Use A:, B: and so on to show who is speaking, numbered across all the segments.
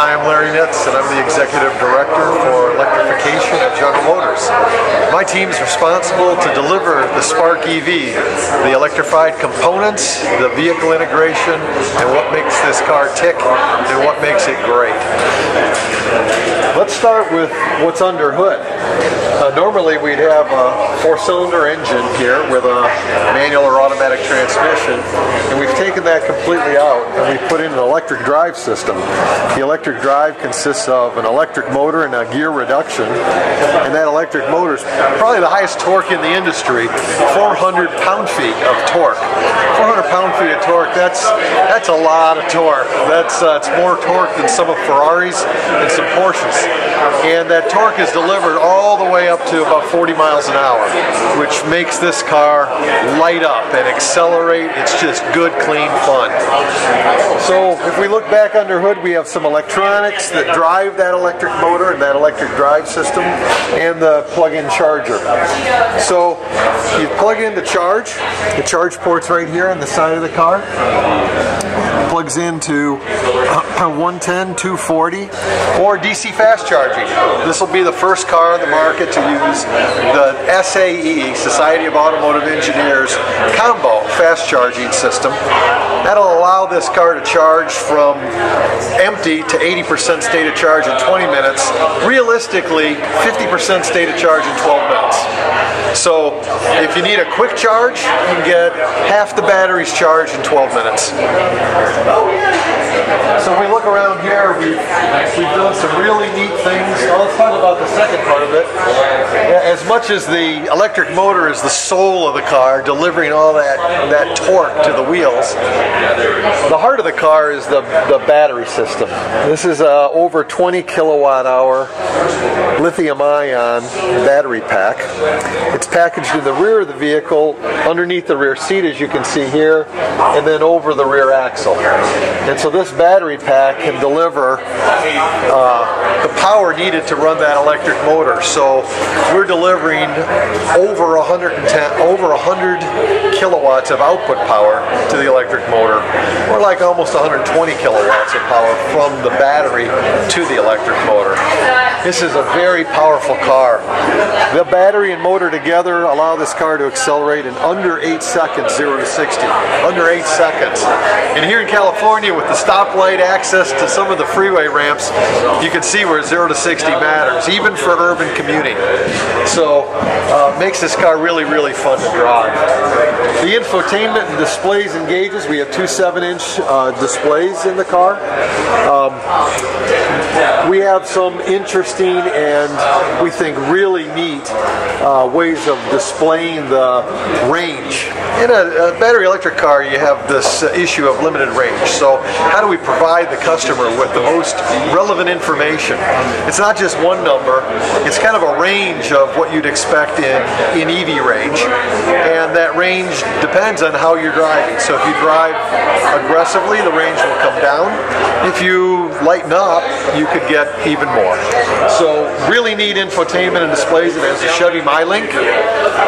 A: Hi, I'm Larry Nitz, and I'm the Executive Director for Electrification at General Motors. My team is responsible to deliver the Spark EV, the electrified components, the vehicle integration, and what makes this car tick, and what makes it great. Let's start with what's under hood. Normally we'd have a 4-cylinder engine here with a manual or automatic transmission, and we've taken that completely out and we've put in an electric drive system. The electric drive consists of an electric motor and a gear reduction, and that electric motor is probably the highest torque in the industry, 400 pound-feet of torque. 400 pound-feet of torque, that's a lot of torque. It's more torque than some of Ferraris and some Porsches. And that torque is delivered all the way up to about 40 miles an hour, which makes this car light up and accelerate. It's just good, clean fun. So if we look back under hood, we have some electronics that drive that electric motor and that electric drive system, and the plug-in charger. So you plug in the charge port's right here on the side of the car. Plugs into 110, 240, or DC fast charging. This will be the first car on the market to use the SAE, Society of Automotive Engineers, combo fast charging system. That'll allow this car to charge from empty to 80% state of charge in 20 minutes. Realistically, 50% state of charge in 12 minutes. So if you need a quick charge, you can get half the batteries charged in 12 minutes. So if we look around here, we've done some really neat things. Well, let's talk about the second part of it. As much as the electric motor is the soul of the car, delivering all that torque to the wheels, the heart of the car is the battery system. This is a over 20 kilowatt hour lithium-ion battery pack. It's packaged in the rear of the vehicle, underneath the rear seat, as you can see here, and then over the rear axle. And so this battery pack can deliver the power needed to run that electric motor. So we're delivering over 100 kilowatts of output power to the electric motor, or like almost 120 kilowatts of power from the battery to the electric motor. This is a very powerful car. The battery and motor together allow this car to accelerate in under 8 seconds, 0 to 60. Under 8 seconds. And here in California, with the stoplight access to some of the freeway ramps, you can see where 0 to 60 matters, even for urban commuting. So makes this car really, really fun to drive. The infotainment and displays and gauges, we have two 7-inch displays in the car. We have some interesting and we think really neat ways of displaying the range. In a battery electric car, you have this issue of limited range. So how do we provide the customer with the most relevant information? It's not just one number, it's kind of a range of what you'd expect in EV range, and that range depends on how you're driving. So if you drive aggressively, the range will come down. If you lighten up, you could get even more. So really neat infotainment and displays. It has a Chevy MyLink,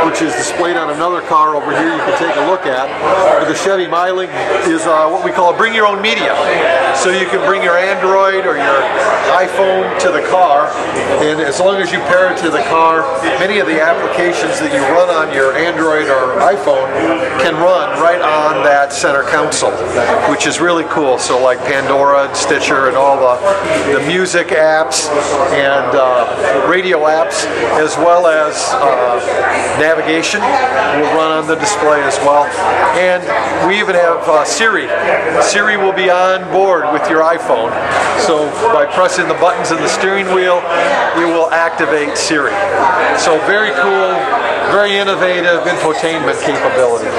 A: which is displayed on another car over here you can take a look at. But the Chevy MyLink is what we call bring your own media. So you can bring your Android or your iPhone to the car, and as long as you pair it to the car, many of the applications that you run on your Android or iPhone can run right on that center console, which is really cool. So like Pandora and Stitcher and all the music apps and radio apps, as well as navigation, will run on the display as well. And we even have Siri. Siri will be on board with your iPhone. So by pressing the buttons in the steering wheel, we will activate Siri. So very cool, very innovative infotainment capability.